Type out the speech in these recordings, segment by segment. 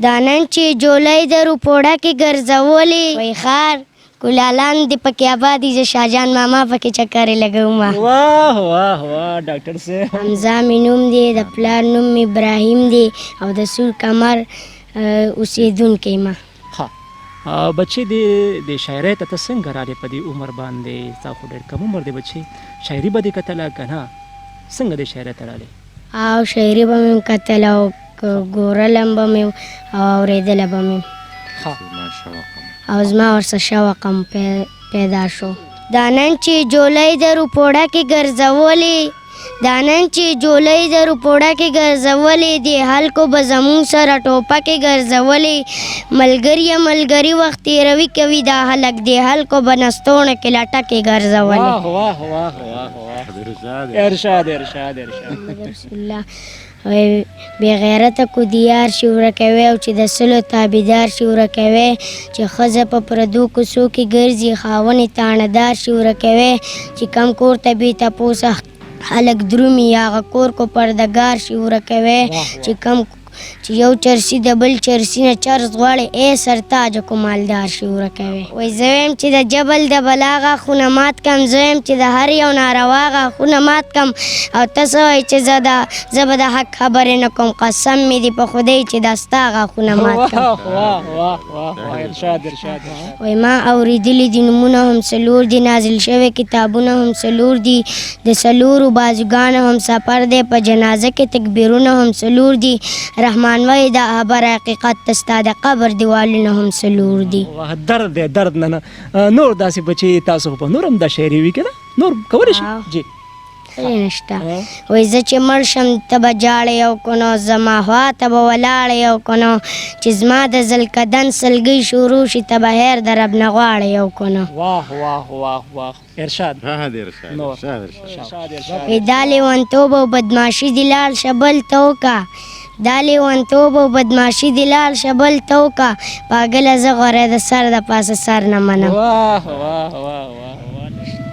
دا نن چې جولۍ د روپوړه کې ګرځولې وای خار کولالان دې پکې آباد دي زه شاهجان ماما پکې چکرې لګوم واه واه واه ډاکټر صاحب حمزه مې نوم دی د پلار نوم مې ابراهیم دی او د سور کمر اوسېدونکی ما ها بچې د شاعرۍ ته ته څنګه راغلې په دې عمر باندې ستا خو ډېر کم عمر دی بچې شاعري به دې کتله که نه څنګه دې شاعرۍ ته راغلې او شاعري به مې کتله او ګورله به مې او اورېدله به مې او زما ورسره شوق هم پیدا شو دا نن چې جولۍ د روپوړه کې ګرځولې دا نن چې جولۍ د روپوړه کې ګرځولې دې هلکو به زموږ سره ټوپکې ګرځولې ملګریه ملګري وخت تېروي کوي دا هلک دې هلکو به نستوڼه کې لټکې ګرځولې واه واه واه واه ارشاد ارشاد ارشاد رسول الله بې غیرته کودیار شي ورکوي او چې د سلو تابعدار شي ورکوي چې ښځه په پردو کوڅو کې ګرځي خاوند یې تاڼهدار شي ورکوي چې کم کور ته بې تپوسه هلک درومي هغه کور کو پردګار شي ورکوي چې کم چې یو چرسي د بل چرسي نه چرس غواړي ای سرتاجه کو مالدار شي ورکوي وایي زه وایم چې د جبل د بلا غاښونه مات کم زه وایم چې د هر یو ناروا غاښونه مات کم او ته څه وایې چې زه به د حق خبرې نه کوم قسم مې دي په خدای چې دا ستا غاښونه مات کم واه واه واه ارشاد ارشاد وایي ما اورېدلي دي نومونه هم څلور دي نازل شوي کتابونه هم څلور دي د څلورو بازوګانو هم سفر دی په جنازه کې تکبیرونه هم څلور دي رحمان وای دا خبر حقیقت تستا د قبر دیوالونه هم څلور دي درد دی درد نه نور داسې بچې تاسو په نور هم دا شاعري وي که نه نور کولی شي جی نشته وایي زه چې مړ شم ته به جاړې او که نو زما خوا ته به ولاړې او که نو چې زما د زلکدن سلګۍ شروع شي ته به هیر د رب نه غواړې او که نو واه واه واه واه ارشاد وایي دا لیونتوب او بدماشي دې لاړ شه بل ته وکړه دا لیونتوب او بدماشي دې لاړ شه بل ته وکړه پاګله زه غوره د سر د پاسه سر نه منم واه واه واه واه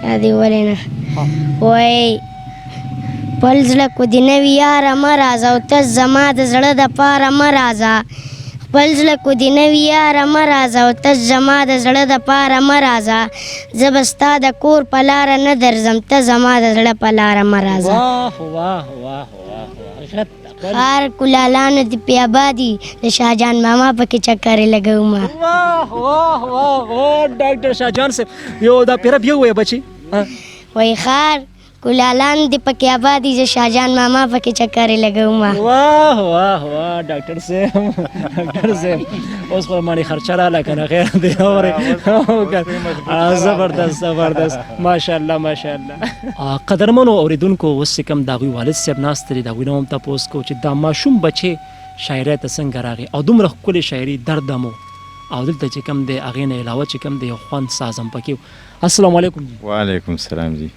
دا دې ولې نه وایي خپل زړه کو دې نه وي یاره مه راځه او ته زما د زړه دپاره مه راځه خپل زړه کو دې نه وي یاره مه راځه او ته زما د زړه دپاره مه راځه زه به ستا د کور په لاره نه درځم ته زما د زړه په لاره مه راځه واه واه واه واه خار کولالانو دې پې آبادي د شاهجان ماما پکې چکرې لګوم واه واه واه واه ډاکټر شاهجان صاحب یو دا پیره بیا ووایه بچې وایي خار کولالان دې پکې آبادي زه شاهجان ماما پکې چکرې لګوم واه واه واه ډاکټر صاحب ډاکټر صاحب اوس خو باندې خرچه راله که نه خیر دی اورې زبردست زبردست ماشاءالله ماشاءالله قدرمنو اورېدونکو اوس چې کوم د هغوی والد صاحب ناست دی د هغوی نه هم تپوس کوو چې دا ماشوم بچې شاعرۍ ته څنګه راغی او دومره ښکلې شاعري درد هم او دلته چې کوم دی هغې نه علاوه چې کوم دی یو خوند ساز هم پکې السلام علیکم وعلیکم السلام جی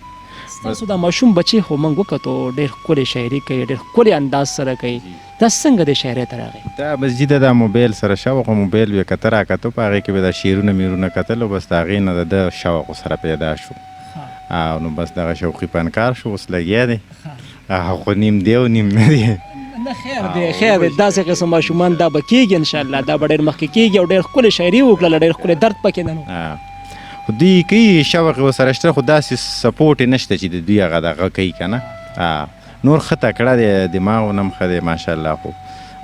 تاسو دا ماشوم بچې خو موږ وکتو ډېر ښکلې شاعري کوي ډېر ښکلې انداز سره کوي دا څنګه د شاعرۍ ته راغی دا بس جي دا موبایل سره شوق موبایل وی کته راکتو په هغې کې به دا شعرونه میرونه کتلو بس د هغې نه د شوق سره پیدا شو او نو بس دغه شوقي پنکار شو اوس لګیا دی خو نیم دی او نیم نه دی نه خیر دی خیر دی داسې قسم ماشومان دا به کېږي انشاءالله دا به ډېر مخکې کېږي او ډېر ښکلې شاعري وکړله ډېر ښکلی درد پکې نه خو دوی کوي شوق یې ورسره شته خو داسې سپورټ یې نشته چې د دوی هغه دغه کوي که نه نور ښه تکړه دی دماغ هم ښه دی ماشاءالله خو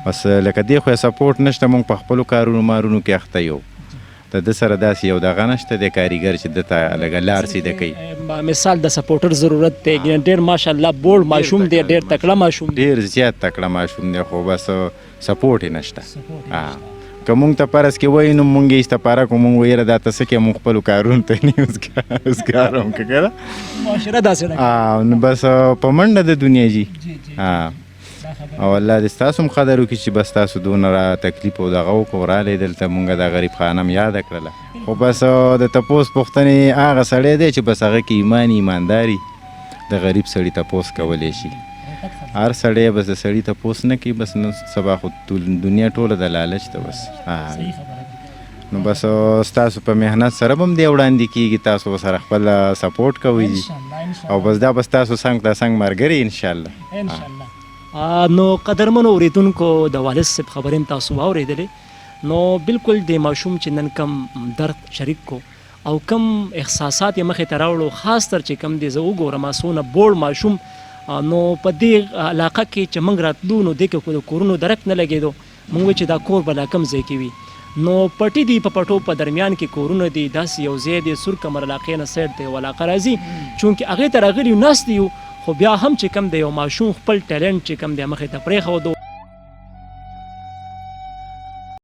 بس لکه دې خو یې سپورټ نشته موږ په خپلو کارونو مارونو کې اخته یو د ده سره داسې یو دغه نشته دی کاریګر چې ده ته لږه لار سیده کوي مثال د سپورټر ضرورت دی ډېر ماشاءالله بوړ ماشوم دی ډېر تکړه ماشوم دی ډېر زیات تکړه ماشوم دی خو بس سپورټ یې نشته که مونږ ته فرض کې وایي نو مونږ یې استفاره کوو مونږ ویره دا ته څه کې مونږ خپلو کارونو ته نه اوزګار هم که که ده معاشره داسې نو بس په منډه د دنیا جي او الله دې ستاسو هم قدر وکړي چې بس تاسو دونه را تکلیف او دغه وکړو رالی دلته مونږ د غریب خانه م یاده کړله خو بس د تپوس پوښتنې هغه سړی دی چې بس هغه کې ایمانداري د غریب سړي تپوس کولی شي هر سړی بس د سړي تپوس نه کوي بس نن سبا خو دنیا ټوله د لالچ ده بس نو بس ستاسو په محنت سره به هم دی وړاندې کېږي تاسو سره خپل سپورټ کوئ او بس دا بس تاسو څنګ ته څنګ ملګري انشاءالله نو قدرمنو اوریدونکو د والد صاحب خبرې هم تاسو واورېدلې نو بالکل د ماشوم چې نن کم درد شریک کو او کم احساسات یې مخې ته راوړو خاص تر چې کم دی زه وګورم څونه بوړ ماشوم نو په دې علاقه کې چې موږ راتلو نو دې کې د کورونو درک نه لګېدو موږ وایو چې دا کور به لا کم ځای کې وي نو پټي دي په پټو په درمیان کې کورونه دي داسې یو ځای دی سور کمر علاقې نه سایډ ته یو علاقه راځي چونکې هغې ته راغلي یو ناست یو خو بیا هم چې کم دی یو ماشوم خپل ټیلنټ چې کم دی مخې ته پرېښودو